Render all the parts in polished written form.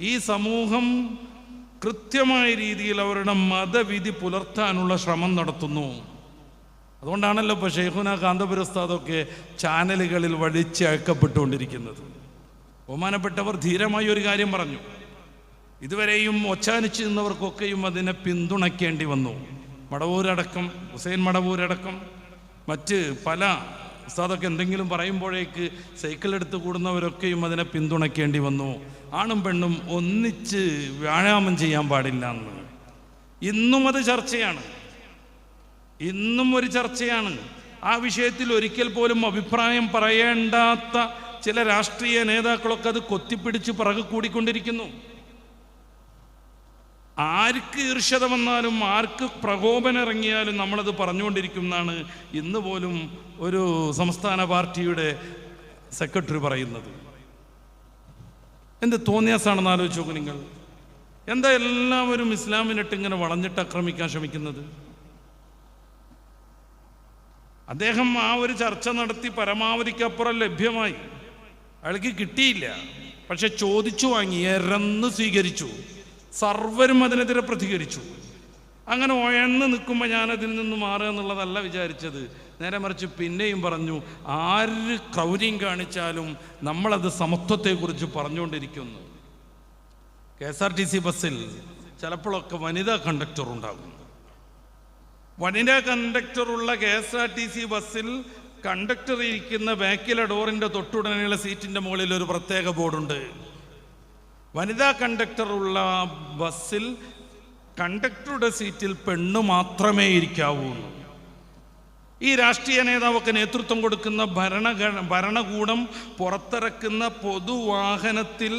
ഈ സമൂഹം കൃത്യമായ രീതിയിൽ അവരുടെ മതവിധി പുലർത്താനുള്ള ശ്രമം നടത്തുന്നു. അതുകൊണ്ടാണല്ലോ ഇപ്പോൾ ഷെയ്ഖുന കാന്തപുര ഉസ്താദൊക്കെ ചാനലുകളിൽ വഴിച്ചയക്കപ്പെട്ടുകൊണ്ടിരിക്കുന്നത്. ബഹുമാനപ്പെട്ടവർ ധീരമായി ഒരു കാര്യം പറഞ്ഞു. ഇതുവരെയും ഒച്ചാനിച്ച് നിന്നവർക്കൊക്കെയും അതിനെ പിന്തുണയ്ക്കേണ്ടി വന്നു. മടവൂരടക്കം, ഹുസൈൻ മടവൂരടക്കം മറ്റ് പല ഉസ്താദൊക്കെ എന്തെങ്കിലും പറയുമ്പോഴേക്ക് സൈക്കിളെടുത്ത് കൂടുന്നവരൊക്കെയും അതിനെ പിന്തുണയ്ക്കേണ്ടി വന്നു. ആണും പെണ്ണും ഒന്നിച്ച് വ്യായാമം ചെയ്യാൻ പാടില്ല എന്ന്. ഇന്നും അത് ചർച്ചയാണ്, ഇന്നും ഒരു ചർച്ചയാണ്. ആ വിഷയത്തിൽ ഒരിക്കൽ പോലും അഭിപ്രായം പറയേണ്ടാത്ത ചില രാഷ്ട്രീയ നേതാക്കളൊക്കെ അത് കൊത്തിപ്പിടിച്ച് പിറകെ കൂടിക്കൊണ്ടിരിക്കുന്നു. ആർക്ക് ഈർഷ്യത വന്നാലും ആർക്ക് പ്രകോപനം ഇറങ്ങിയാലും നമ്മളത് പറഞ്ഞുകൊണ്ടിരിക്കുന്നതാണ് ഇന്ന് പോലും ഒരു സംസ്ഥാന പാർട്ടിയുടെ സെക്രട്ടറി പറയുന്നത്. എന്ത് തോന്നിയാസാണെന്ന് ആലോചിച്ച് നോക്കൂ നിങ്ങൾ. എന്താ എല്ലാവരും ഇസ്ലാമിനിട്ട് ഇങ്ങനെ വളഞ്ഞിട്ട് ആക്രമിക്കാൻ ശ്രമിക്കുന്നത്? അദ്ദേഹം ആ ഒരു ചർച്ച നടത്തി പരമാവധിക്കപ്പുറം ലഭ്യമായി, അയാൾക്ക് കിട്ടിയില്ല. പക്ഷെ ചോദിച്ചു വാങ്ങി, എരന്ന് സ്വീകരിച്ചു. സർവരും അതിനെതിരെ പ്രതികരിച്ചു. അങ്ങനെ ഉയർന്ന് നിൽക്കുമ്പോൾ ഞാനതിൽ നിന്ന് മാറുക എന്നുള്ളതല്ല വിചാരിച്ചത്. നേരെ മറിച്ച് പിന്നെയും പറഞ്ഞു, ആര് ക്രൗര്യം കാണിച്ചാലും നമ്മളത് സമത്വത്തെക്കുറിച്ച് പറഞ്ഞുകൊണ്ടിരിക്കുന്നു. KSRTC ബസ്സിൽ ചിലപ്പോഴൊക്കെ വനിതാ കണ്ടക്ടർ ഉണ്ടാകും. വനിതാ കണ്ടക്ടറുള്ള KSRTC ബസ്സിൽ കണ്ടക്ടർ ഇരിക്കുന്ന ബാക്കിലെ ഡോറിൻ്റെ തൊട്ടുടനെയുള്ള സീറ്റിൻ്റെ മുകളിൽ ഒരു പ്രത്യേക ബോർഡുണ്ട്. വനിതാ കണ്ടക്ടറുള്ള ബസ്സിൽ കണ്ടക്ടറുടെ സീറ്റിൽ പെണ്ണ് മാത്രമേ ഇരിക്കാവൂ. ഈ രാഷ്ട്രീയ നേതാവൊക്കെ നേതൃത്വം കൊടുക്കുന്ന ഭരണകൂടം പുറത്തിറക്കുന്ന പൊതുവാഹനത്തിൽ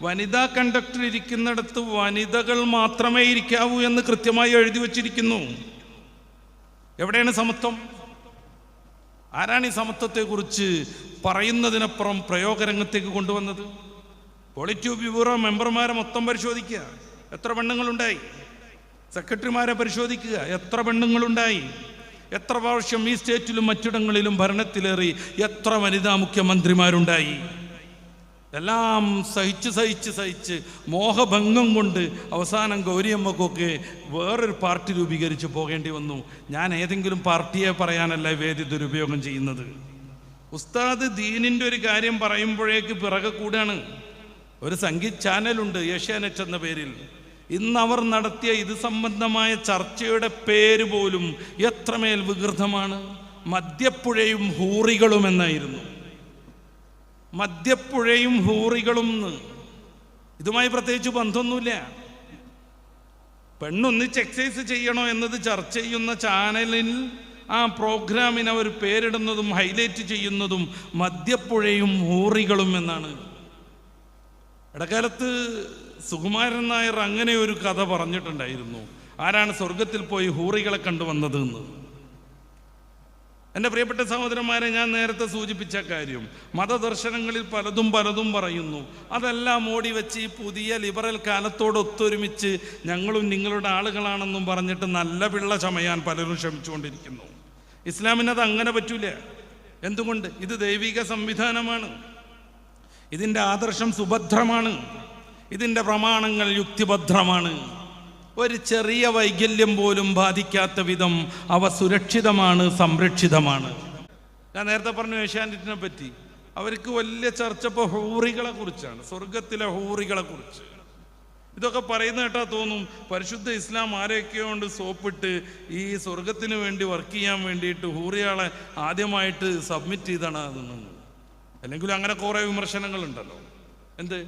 വനിതാ കണ്ടക്ടർ ഇരിക്കുന്നിടത്ത് വനിതകൾ മാത്രമേ ഇരിക്കാവൂ എന്ന് കൃത്യമായി എഴുതി വച്ചിരിക്കുന്നു. എവിടെയാണ് സമത്വം? ആരാണ് ഈ സമത്വത്തെക്കുറിച്ച് പറയുന്നതിനപ്പുറം പ്രയോഗരംഗത്തേക്ക് കൊണ്ടുവന്നത്? പോളിറ്റ് ബ്യൂറോ മെമ്പർമാരെ മൊത്തം പരിശോധിക്കുക, എത്ര പെണ്ണുങ്ങളുണ്ടായി? സെക്രട്ടറിമാരെ പരിശോധിക്കുക, എത്ര പെണ്ണുങ്ങളുണ്ടായി? എത്ര പ്രാവശ്യം ഈ സ്റ്റേറ്റിലും മറ്റിടങ്ങളിലും ഭരണത്തിലേറി എത്ര വനിതാ മുഖ്യമന്ത്രിമാരുണ്ടായി? എല്ലാം സഹിച്ച് മോഹഭംഗം കൊണ്ട് അവസാനം ഗൗരിയമ്മക്കൊക്കെ വേറൊരു പാർട്ടി രൂപീകരിച്ച് പോകേണ്ടി വന്നു. ഞാൻ ഏതെങ്കിലും പാർട്ടിയെ പറയാനല്ല വേദി ദുരുപയോഗം ചെയ്യുന്നത്. ഉസ്താദ് ദീനിൻ്റെ ഒരു കാര്യം പറയുമ്പോഴേക്ക് പിറകെ കൂടാണ്. ഒരു സംഗീത് ചാനലുണ്ട്, ഏഷ്യാനെറ്റ് എന്ന പേരിൽ. ഇന്ന് അവർ നടത്തിയ ഇത് സംബന്ധമായ ചർച്ചയുടെ പേര് പോലും എത്രമേൽ വികൃതമാണ്. മദ്യപ്പുഴയും ഹൂറികളും എന്നായിരുന്നു. മദ്യപ്പുഴയും ഹൂറികളും. ഇതുമായി പ്രത്യേകിച്ച് ബന്ധമൊന്നുമില്ല. പെണ്ണൊന്നിച്ച് എക്സസൈസ് ചെയ്യണോ എന്നത് ചർച്ച ചെയ്യുന്ന ചാനലിൽ ആ പ്രോഗ്രാമിന് അവർ പേരിടുന്നതും ഹൈലൈറ്റ് ചെയ്യുന്നതും മദ്യപ്പുഴയും ഹൂറികളും എന്നാണ്. ഇടക്കാലത്ത് സുകുമാരൻ നായർ അങ്ങനെ ഒരു കഥ പറഞ്ഞിട്ടുണ്ടായിരുന്നു. ആരാണ് സ്വർഗത്തിൽ പോയി ഹൂറികളെ കണ്ടുവന്നത് എന്ന്. എൻ്റെ പ്രിയപ്പെട്ട സഹോദരന്മാരെ, ഞാൻ നേരത്തെ സൂചിപ്പിച്ച കാര്യം, മതദർശനങ്ങളിൽ പലതും പറയുന്നു. അതെല്ലാം ഓടി വെച്ച് ഈ പുതിയ ലിബറൽ കാലത്തോട് ഒത്തൊരുമിച്ച് ഞങ്ങളും നിങ്ങളുടെ ആളുകളാണെന്നും പറഞ്ഞിട്ട് നല്ല പിള്ള ചമയാൻ പലരും ശ്രമിച്ചുകൊണ്ടിരിക്കുന്നു. ഇസ്ലാമിനത് അങ്ങനെ പറ്റൂല. എന്തുകൊണ്ട്? ഇത് ദൈവിക സംവിധാനമാണ്. ഇതിൻ്റെ ആദർശം സുഭദ്രമാണ്. ഇതിൻ്റെ പ്രമാണങ്ങൾ യുക്തിഭദ്രമാണ്. ഒരു ചെറിയ വൈകല്യം പോലും ബാധിക്കാത്ത വിധം അവ സുരക്ഷിതമാണ്, സംരക്ഷിതമാണ്. ഞാൻ നേരത്തെ പറഞ്ഞു ഏഷ്യാനെറ്റിനെ പറ്റി. അവർക്ക് വലിയ ചർച്ച ഇപ്പോൾ ഹൂറികളെ കുറിച്ചാണ്, സ്വർഗത്തിലെ ഹൂറികളെ കുറിച്ച്. ഇതൊക്കെ പറയുന്ന കേട്ടാൽ തോന്നും പരിശുദ്ധ ഇസ്ലാം ആരെയൊക്കെയോ കൊണ്ട് സോപ്പിട്ട് ഈ സ്വർഗത്തിന് വേണ്ടി വർക്ക് ചെയ്യാൻ വേണ്ടിയിട്ട് ഹൂറിയാളെ ആദ്യമായിട്ട് സബ്മിറ്റ് ചെയ്താണ് അതെന്ന്. അല്ലെങ്കിലും അങ്ങനെ കുറേ വിമർശനങ്ങളുണ്ടല്ലോ. എന്ത്?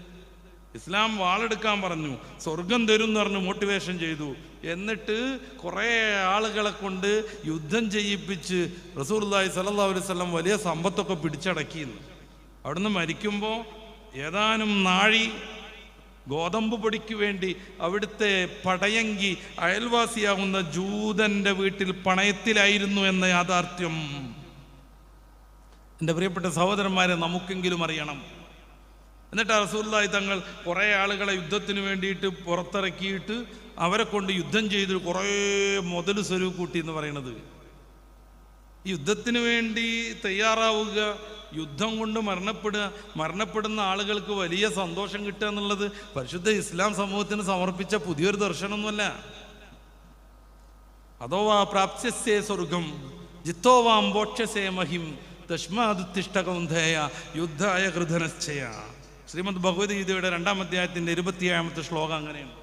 ഇസ്ലാം വാളെടുക്കാൻ പറഞ്ഞു, സ്വർഗം തരും എന്ന് പറഞ്ഞ് മോട്ടിവേഷൻ ചെയ്തു. എന്നിട്ട് കുറേ ആളുകളെ കൊണ്ട് യുദ്ധം ചെയ്യിപ്പിച്ച് റസൂലുള്ളാഹി സ്വല്ലല്ലാഹു അലൈഹി വസല്ലം വലിയ സമ്പത്തൊക്കെ പിടിച്ചടക്കിയിരുന്നു. അവിടുന്ന് മരിക്കുമ്പോൾ ഏതാനും നാഴി ഗോതമ്പ് പൊടിക്ക് വേണ്ടി അവിടുത്തെ പടയങ്കി അയൽവാസിയാവുന്ന ജൂതൻ്റെ വീട്ടിൽ പണയത്തിലായിരുന്നു എന്ന യാഥാർത്ഥ്യം എൻ്റെ പ്രിയപ്പെട്ട സഹോദരന്മാരെ നമുക്കെങ്കിലും അറിയണം. എന്നിട്ട് റസൂലുള്ളാഹി തങ്ങൾ കുറേ ആളുകളെ യുദ്ധത്തിന് വേണ്ടിയിട്ട് പുറത്തിറക്കിയിട്ട് അവരെ കൊണ്ട് യുദ്ധം ചെയ്ത് കുറേ മുതൽ സ്വരൂപ് കൂട്ടി എന്ന് പറയുന്നത്. യുദ്ധത്തിന് വേണ്ടി തയ്യാറാവുക, യുദ്ധം കൊണ്ട് മരണപ്പെടുന്ന ആളുകൾക്ക് വലിയ സന്തോഷം കിട്ടുക എന്നുള്ളത് പരിശുദ്ധ ഇസ്ലാം സമൂഹത്തിന് സമർപ്പിച്ച പുതിയൊരു ദർശനമൊന്നുമല്ല. അതോവാ പ്രാപ്സ്യസേ സ്വർഗം ജിത്തോവാം ബോക്ഷസേ മഹിം തസ്മാദുത്തിഷ്ടകൗന്ധേയ യുദ്ധായ കൃതനശ്ചയ. ശ്രീമദ് ഭഗവത്ഗീതയുടെ 2-ാം അധ്യായത്തിൻ്റെ 27-ാമത്തെ ശ്ലോകം അങ്ങനെയാണ്.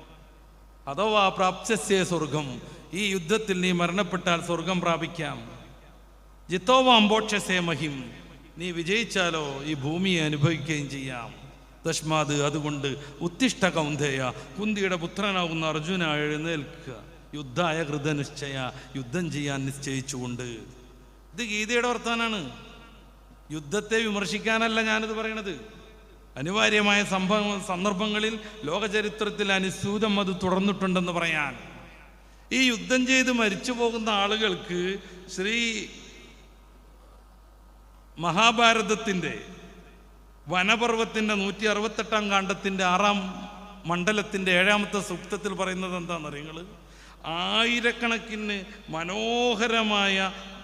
അഥവാ പ്രാപ്സ്യസേ സ്വർഗം, ഈ യുദ്ധത്തിൽ നീ മരണപ്പെട്ടാൽ സ്വർഗം പ്രാപിക്കാം. ജിത്തോവാം ബോക്ഷസേ മഹിം, നീ വിജയിച്ചാലോ ഈ ഭൂമിയെ അനുഭവിക്കുകയും ചെയ്യാം. തസ്മാത്, അതുകൊണ്ട് ഉത്തിഷ്ഠ കൗന്ധേയ, കുന്തിയുടെ പുത്രനാകുന്ന അർജുന എഴുന്നേൽക്കുക. യുദ്ധായ കൃതനിശ്ചയ, യുദ്ധം ചെയ്യാൻ നിശ്ചയിച്ചുകൊണ്ട്. ഇത് ഗീതയുടെ വർത്താനാണ്. യുദ്ധത്തെ വിമർശിക്കാനല്ല ഞാനിത് പറയണത്. അനിവാര്യമായ സന്ദർഭങ്ങളിൽ ലോകചരിത്രത്തിൽ അനുസ്യൂതം അത് തുടർന്നിട്ടുണ്ടെന്ന് പറയാൻ. ഈ യുദ്ധം ചെയ്ത് മരിച്ചു പോകുന്ന ആളുകൾക്ക് ശ്രീ മഹാഭാരതത്തിൻ്റെ വനപർവ്വത്തിൻ്റെ 168-ാം കാണ്ഡത്തിൻ്റെ 6-ാം മണ്ഡലത്തിൻ്റെ 7-ാമത്തെ സൂക്തത്തിൽ പറയുന്നത് എന്താണെന്നറിയങ്ങൾ? ആയിരക്കണക്കിന് മനോഹരമായ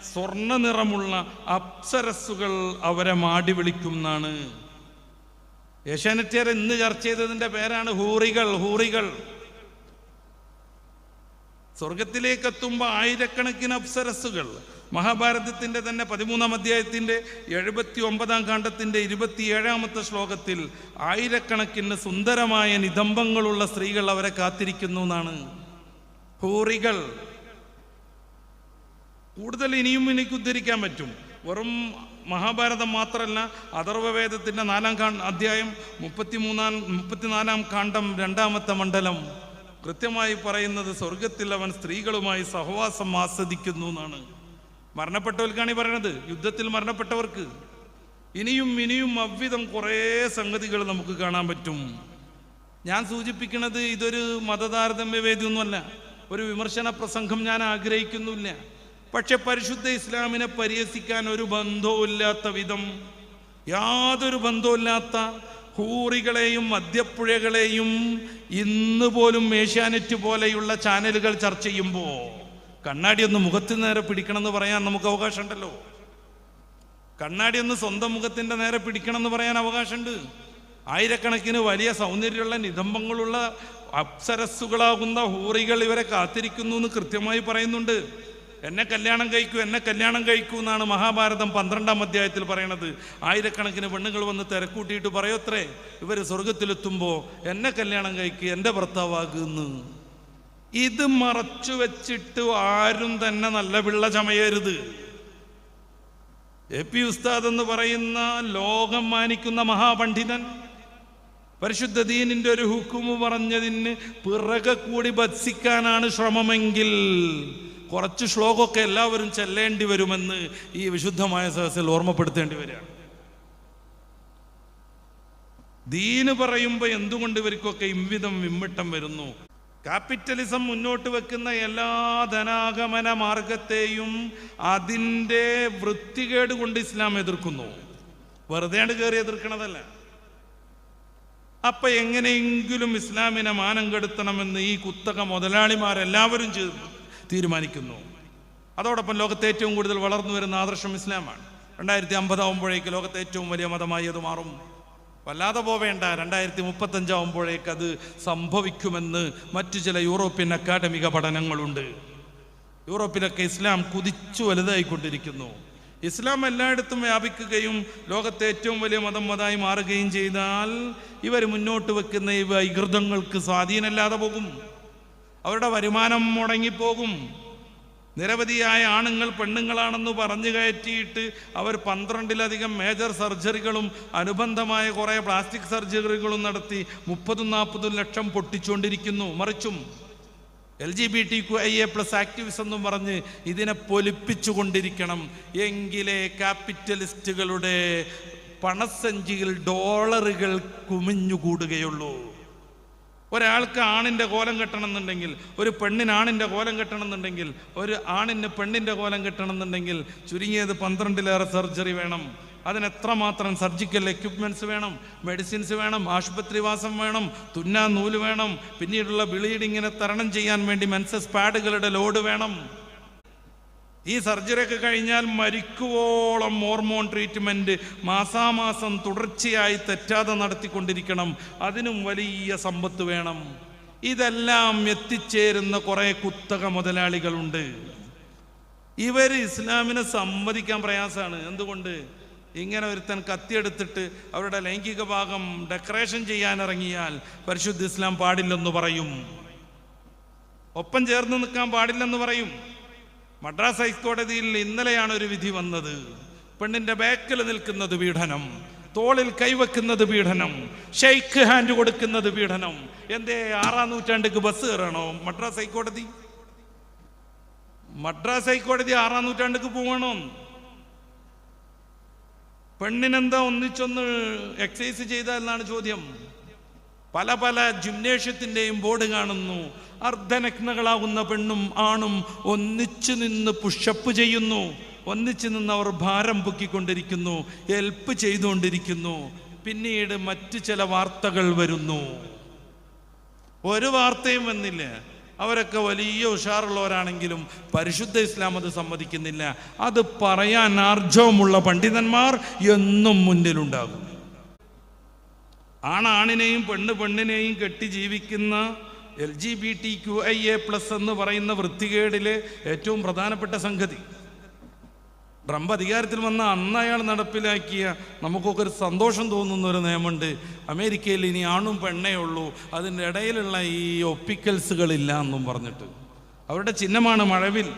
സ്വർണ്ണ നിറമുള്ള അപ്സരസ്സുകൾ അവരെ മാടി വിളിക്കും എന്നാണ്. ഏഷ്യാനെറ്റുകാർ ഇന്ന് ചർച്ച ചെയ്തതിൻ്റെ പേരാണ് ഹൂറികൾ. സ്വർഗത്തിലേക്ക് എത്തുമ്പോൾ ആയിരക്കണക്കിന് അപ്സരസ്സുകൾ. മഹാഭാരതത്തിൻ്റെ തന്നെ 13-ാം അധ്യായത്തിൻ്റെ 79-ാം കാണ്ഡത്തിൻ്റെ 27-ാമത്തെ ശ്ലോകത്തിൽ ആയിരക്കണക്കിന് സുന്ദരമായ നിതംബങ്ങളുള്ള സ്ത്രീകൾ അവരെ കാത്തിരിക്കുന്നു എന്നാണ്. ഹൂറികൾ. കൂടുതൽ ഇനിയും എനിക്ക് ഉദ്ധരിക്കാൻ പറ്റും. വെറും മഹാഭാരതം മാത്രമല്ല, അഥർവവേദത്തിൻ്റെ 4-ാം അധ്യായം 34-ാം കാണ്ഡം 2-ാമത്തെ മണ്ഡലം കൃത്യമായി പറയുന്നത് സ്വർഗത്തിൽ അവൻ സ്ത്രീകളുമായി സഹവാസം ആസ്വദിക്കുന്നു എന്നാണ്. മരണപ്പെട്ടവർക്കാണ് ഈ പറയണത്, യുദ്ധത്തിൽ മരണപ്പെട്ടവർക്ക്. ഇനിയും അவ்விധം കുറേ സംഗതികൾ നമുക്ക് കാണാൻ പറ്റും. ഞാൻ സൂചിപ്പിക്കുന്നത് ഇതൊരു മതതാരതമ്യ വേദിയൊന്നുമല്ല, ഒരു വിമർശന പ്രസംഗം ഞാൻ ആഗ്രഹിക്കുന്നില്ല. പക്ഷെ പരിശുദ്ധ ഇസ്ലാമിനെ പരിഹസിക്കാൻ ഒരു ബന്ധവുമില്ലാത്ത വിധം, യാതൊരു ബന്ധവുമില്ലാത്ത ഹൂറികളെയും മദ്യപ്പുഴകളെയും ഇന്ന് പോലും ഏഷ്യാനെറ്റ് പോലെയുള്ള ചാനലുകൾ ചർച്ച ചെയ്യുമ്പോൾ കണ്ണാടി ഒന്ന് മുഖത്തിന് നേരെ പിടിക്കണം എന്ന് പറയാൻ നമുക്ക് അവകാശമുണ്ടല്ലോ. കണ്ണാടി ഒന്ന് സ്വന്തം മുഖത്തിൻ്റെ നേരെ പിടിക്കണം എന്ന് പറയാൻ അവകാശമുണ്ട്. ആയിരക്കണക്കിന് വലിയ സൗന്ദര്യമുള്ള നിതംബങ്ങളുള്ള അപ്സരസ്സുകളാകുന്ന ഹൂറികൾ ഇവരെ കാത്തിരിക്കുന്നു എന്ന് കൃത്യമായി പറയുന്നുണ്ട്. എന്നെ കല്യാണം കഴിക്കൂ എന്നാണ് മഹാഭാരതം 12-ാം അധ്യായത്തിൽ പറയണത്. ആയിരക്കണക്കിന് പെണ്ണുങ്ങൾ വന്ന് തിരക്കൂട്ടിയിട്ട് പറയത്രേ, ഇവർ സ്വർഗത്തിലെത്തുമ്പോൾ എന്നെ കല്യാണം കഴിക്കുക, എൻ്റെ ഭർത്താവാകുന്നു. ഇത് മറച്ചു വെച്ചിട്ട് ആരും തന്നെ നല്ല പിള്ള ചമയരുത്. എ പി ഉസ്താദ് എന്ന് പറയുന്ന ലോകം മാനിക്കുന്ന മഹാപണ്ഡിതൻ പരിശുദ്ധ ദീനിൻ്റെ ഒരു ഹുക്കുമ് പറഞ്ഞതിന് പിറകെ കൂടി ഭത്സിക്കാനാണ് ശ്രമമെങ്കിൽ കുറച്ച് ശ്ലോകമൊക്കെ എല്ലാവരും ചെല്ലേണ്ടി വരുമെന്ന് ഈ വിശുദ്ധമായ സദസ്സിൽ ഓർമ്മപ്പെടുത്തേണ്ടി വരികയാണ്. ദീന് പറയുമ്പോൾ എന്തുകൊണ്ട് ഇവർക്കൊക്കെ ഇംവിധം വിമ്മിട്ടം വരുന്നു? ക്യാപിറ്റലിസം മുന്നോട്ട് വെക്കുന്ന എല്ലാ ധനാഗമന മാർഗത്തെയും അതിൻ്റെ വൃത്തികേട് കൊണ്ട് ഇസ്ലാം എതിർക്കുന്നു. വെറുതെ കയറി എതിർക്കണതല്ല. അപ്പൊ എങ്ങനെയെങ്കിലും ഇസ്ലാമിനെ മാനം കെടുത്തണമെന്ന് ഈ കുത്തക മുതലാളിമാരെല്ലാവരും തീരുമാനിക്കുന്നു. അതോടൊപ്പം ലോകത്തെ ഏറ്റവും കൂടുതൽ വളർന്നു വരുന്ന ആദർശം ഇസ്ലാമാണ്. 2050 ആവുമ്പോഴേക്ക് ലോകത്തെ ഏറ്റവും വലിയ മതമായി അത് മാറും. വല്ലാതെ പോവേണ്ട, 2035 ആവുമ്പോഴേക്ക് അത് സംഭവിക്കുമെന്ന് മറ്റു ചില യൂറോപ്യൻ അക്കാഡമിക പഠനങ്ങളുണ്ട്. യൂറോപ്പിലൊക്കെ ഇസ്ലാം കുതിച്ചു വലുതായിക്കൊണ്ടിരിക്കുന്നു. ഇസ്ലാം എല്ലായിടത്തും വ്യാപിക്കുകയും ലോകത്തെ ഏറ്റവും വലിയ മതമായി മാറുകയും ചെയ്താൽ ഇവർ മുന്നോട്ട് വെക്കുന്ന ഈ വൈകൃതങ്ങൾക്ക് സ്വാധീനമില്ലാതെ പോകും. അവരുടെ വരുമാനം മുടങ്ങിപ്പോകും. നിരവധിയായ ആണുങ്ങൾ പെണ്ണുങ്ങളാണെന്ന് പറഞ്ഞു കയറ്റിയിട്ട് അവർ 12-ലധികം മേജർ സർജറികളും അനുബന്ധമായ കുറേ പ്ലാസ്റ്റിക് സർജറികളും നടത്തി 30-40 ലക്ഷം പൊട്ടിച്ചുകൊണ്ടിരിക്കുന്നു. മറിച്ചും LGBTQIA+ ആക്ടിവിസം എന്നും പറഞ്ഞ് ഇതിനെ പൊലിപ്പിച്ചുകൊണ്ടിരിക്കണം. എങ്കിലേ ക്യാപിറ്റലിസ്റ്റുകളുടെ പണസഞ്ചിയിൽ ഡോളറുകൾ കുമിഞ്ഞുകൂടുകയുള്ളൂ. ഒരാൾക്ക് ആണിൻ്റെ കോലം കെട്ടണമെന്നുണ്ടെങ്കിൽ, ഒരു പെണ്ണിന് ആണിൻ്റെ കോലം കെട്ടണമെന്നുണ്ടെങ്കിൽ, ഒരു ആണിന് പെണ്ണിൻ്റെ കോലം കെട്ടണമെന്നുണ്ടെങ്കിൽ ചുരുങ്ങിയത് 12-ലേറെ സർജറി വേണം. അതിനെത്രമാത്രം സർജിക്കൽ എക്യുപ്മെൻറ്റ്സ് വേണം, മെഡിസിൻസ് വേണം, ആശുപത്രിവാസം വേണം, തുന്നാൻ നൂല് വേണം, പിന്നീടുള്ള ബ്ലീഡിങ്ങിനെ തരണം ചെയ്യാൻ വേണ്ടി മെൻസസ് പാഡുകളുടെ ലോഡ് വേണം. ഈ സർജറിയൊക്കെ കഴിഞ്ഞാൽ മരിക്കുവോളം ഹോർമോൺ ട്രീറ്റ്മെൻറ്റ് മാസാമാസം തുടർച്ചയായി തെറ്റാതെ നടത്തിക്കൊണ്ടിരിക്കണം. അതിനും വലിയ സമ്പത്ത് വേണം. ഇതെല്ലാം എത്തിച്ചേരുന്ന കുറേ കുത്തക മുതലാളികളുണ്ട്. ഇവർ ഇസ്ലാമിനെ സമ്മതിക്കാൻ പ്രയാസമാണ്. എന്തുകൊണ്ട്? ഇങ്ങനെ ഒരുത്തൻ കത്തിയെടുത്തിട്ട് അവരുടെ ലൈംഗിക ഭാഗം ഡെക്കറേഷൻ ചെയ്യാനിറങ്ങിയാൽ പരിശുദ്ധ ഇസ്ലാം പാടില്ലെന്ന് പറയും, ഒപ്പം ചേർന്ന് നിൽക്കാൻ പാടില്ലെന്ന് പറയും. മദ്രാസ് ഹൈക്കോടതിയിൽ ഇന്നലെയാണ് ഒരു വിധി വന്നത്. പെണ്ണിന്റെ ബാക്കിൽ നിൽക്കുന്നത് പീഡനം, തോളിൽ കൈവെക്കുന്നത് പീഡനം, ഷെയ്ക്ക് ഹാൻഡ് കൊടുക്കുന്നത് പീഡനം. എന്തേ 6-ാം നൂറ്റാണ്ടിക്ക് ബസ് കയറണോ മദ്രാസ് ഹൈക്കോടതി? മദ്രാസ് ഹൈക്കോടതി 6-ാം നൂറ്റാണ്ടിക്ക് പോകണോ? പെണ്ണിനെന്താ ഒന്നിച്ചൊന്ന് എക്സസൈസ് ചെയ്താൽ എന്നാണ് ചോദ്യം. പല പല ജിംനേഷ്യത്തിൻ്റെയും ബോർഡ് കാണുന്നു. അർദ്ധനഗ്നകളാകുന്ന പെണ്ണും ആണും ഒന്നിച്ചു നിന്ന് പുഷപ്പ് ചെയ്യുന്നു. ഒന്നിച്ചു നിന്ന് അവർ ഭാരം പൊക്കിക്കൊണ്ടിരിക്കുന്നു, ഹെൽപ്പ് ചെയ്തുകൊണ്ടിരിക്കുന്നു. പിന്നീട് മറ്റു ചില വാർത്തകൾ വരുന്നു. ഒരു വാർത്തയും വന്നില്ല. അവരൊക്കെ വലിയ ഉഷാറുള്ളവരാണെങ്കിലും പരിശുദ്ധ ഇസ്ലാം അത് സമ്മതിക്കുന്നില്ല. അത് പറയാൻ ആർജവമുള്ള പണ്ഡിതന്മാർ എന്നും മുന്നിലുണ്ടാകും. ആണാണിനെയും പെണ്ണ് പെണ്ണിനെയും കെട്ടി ജീവിക്കുന്ന LGBTQIA+ എന്ന് പറയുന്ന വൃത്തികേടിലെ ഏറ്റവും പ്രധാനപ്പെട്ട സംഗതി, ട്രംപ് അധികാരത്തിൽ വന്ന അന്ന് അയാൾ നടപ്പിലാക്കിയ നമുക്കൊക്കെ ഒരു സന്തോഷം തോന്നുന്ന ഒരു നിയമമുണ്ട്. അമേരിക്കയിൽ ഇനി ആണും പെണ്ണേ ഉള്ളൂ, അതിൻ്റെ ഇടയിലുള്ള ഈ ഒപ്പിക്കൽസുകളില്ല എന്നും പറഞ്ഞിട്ട്. അവരുടെ ചിഹ്നമാണ് മഴവിൽ.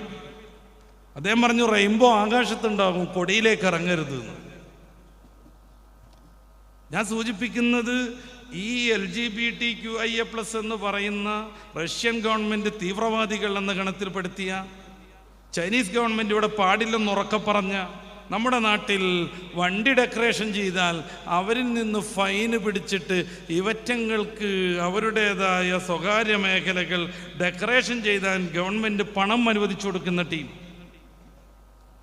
അദ്ദേഹം പറഞ്ഞു റെയിൻബോ ആകാശത്തുണ്ടാകും, കൊടിയിലേക്ക് ഇറങ്ങരുത് എന്ന്. ഞാൻ സൂചിപ്പിക്കുന്നത് ഈ LGBTQIA+ എന്ന് പറയുന്ന റഷ്യൻ ഗവൺമെൻറ് തീവ്രവാദികൾ എന്ന ഗണത്തിൽപ്പെടുത്തിയ, ചൈനീസ് ഗവൺമെൻറ് ഇവിടെ പാടില്ലെന്ന് ഉറക്കെ പറഞ്ഞ, നമ്മുടെ നാട്ടിൽ വണ്ടി ഡെക്കറേഷൻ ചെയ്താൽ അവരിൽ നിന്ന് ഫൈന് പിടിച്ചിട്ട് ഇവറ്റങ്ങൾക്ക് അവരുടേതായ സ്വകാര്യ മേഖലകൾ ഡെക്കറേഷൻ ചെയ്താൽ ഗവൺമെൻറ് പണം അനുവദിച്ചു കൊടുക്കുന്ന ടീം.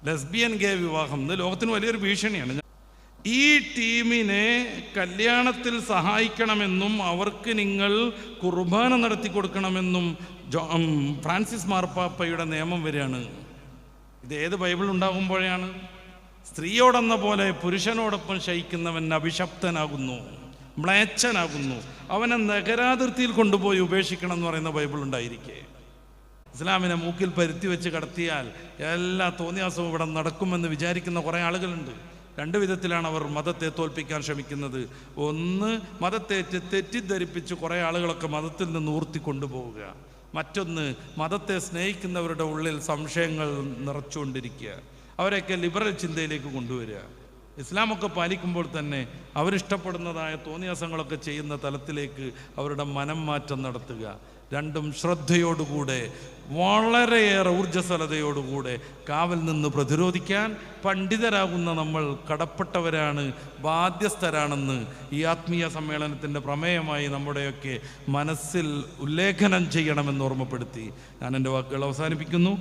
ലെസ്ബിയൻ ഗേ വിവാഹം ഇത് ലോകത്തിന് വലിയൊരു ഭീഷണിയാണ്. ഈ ടീമിനെ കല്യാണത്തിൽ സഹായിക്കണമെന്നും അവർക്ക് നിങ്ങൾ കുർബാന നടത്തി കൊടുക്കണമെന്നും ഫ്രാൻസിസ് മാർപ്പാപ്പയുടെ നിയമം വരികയാണ്. ഇത് ഏത് ബൈബിൾ ഉണ്ടാകുമ്പോഴാണ്? സ്ത്രീയോടെന്ന പോലെ പുരുഷനോടൊപ്പം ശയിക്കുന്നവൻ അഭിശപ്തനാകുന്നു, മ്ലേച്ഛനാകുന്നു, അവനെ നഗരാതിർത്തിയിൽ കൊണ്ടുപോയി ഉപേക്ഷിക്കണം എന്ന് പറയുന്ന ബൈബിൾ ഉണ്ടായിരിക്കെ ഇസ്ലാമിനെ മൂക്കിൽ പരുത്തി വെച്ച് കടത്തിയാൽ എല്ലാ തോന്നിയാസവും ഇവിടെ നടക്കുമെന്ന് വിചാരിക്കുന്ന കുറേ ആളുകളുണ്ട്. രണ്ട് വിധത്തിലാണ് അവർ മതത്തെ തോൽപ്പിക്കാൻ ശ്രമിക്കുന്നത്. ഒന്ന്, മതത്തെ തെറ്റിദ്ധരിപ്പിച്ച് കുറേ ആളുകളൊക്കെ മതത്തിൽ നിന്ന് ഊർത്തി കൊണ്ടുപോവുക. മറ്റൊന്ന്, മതത്തെ സ്നേഹിക്കുന്നവരുടെ ഉള്ളിൽ സംശയങ്ങൾ നിറച്ചുകൊണ്ടിരിക്കുക, അവരെയൊക്കെ ലിബറൽ ചിന്തയിലേക്ക് കൊണ്ടുവരിക. ഇസ്ലാമൊക്കെ പാലിക്കുമ്പോൾ തന്നെ അവരിഷ്ടപ്പെടുന്നതായ തോന്നിയാസങ്ങളൊക്കെ ചെയ്യുന്ന തലത്തിലേക്ക് അവരുടെ മനം മാറ്റം നടത്തുക. രണ്ടും ശ്രദ്ധയോടുകൂടെ വളരെയേറെ ഊർജ്ജസ്വലതയോടുകൂടെ കാവൽ നിന്ന് പ്രതിരോധിക്കാൻ പണ്ഡിതരാകുന്ന നമ്മൾ കടപ്പെട്ടവരാണ്, ബാധ്യസ്ഥരാണെന്ന് ഈ ആത്മീയ സമ്മേളനത്തിൻ്റെ പ്രമേയമായി നമ്മുടെയൊക്കെ മനസ്സിൽ ഉല്ലേഖനം ചെയ്യണമെന്ന് ഓർമ്മപ്പെടുത്തി ഞാൻ എൻ്റെ വാക്കുകൾ അവസാനിപ്പിക്കുന്നു.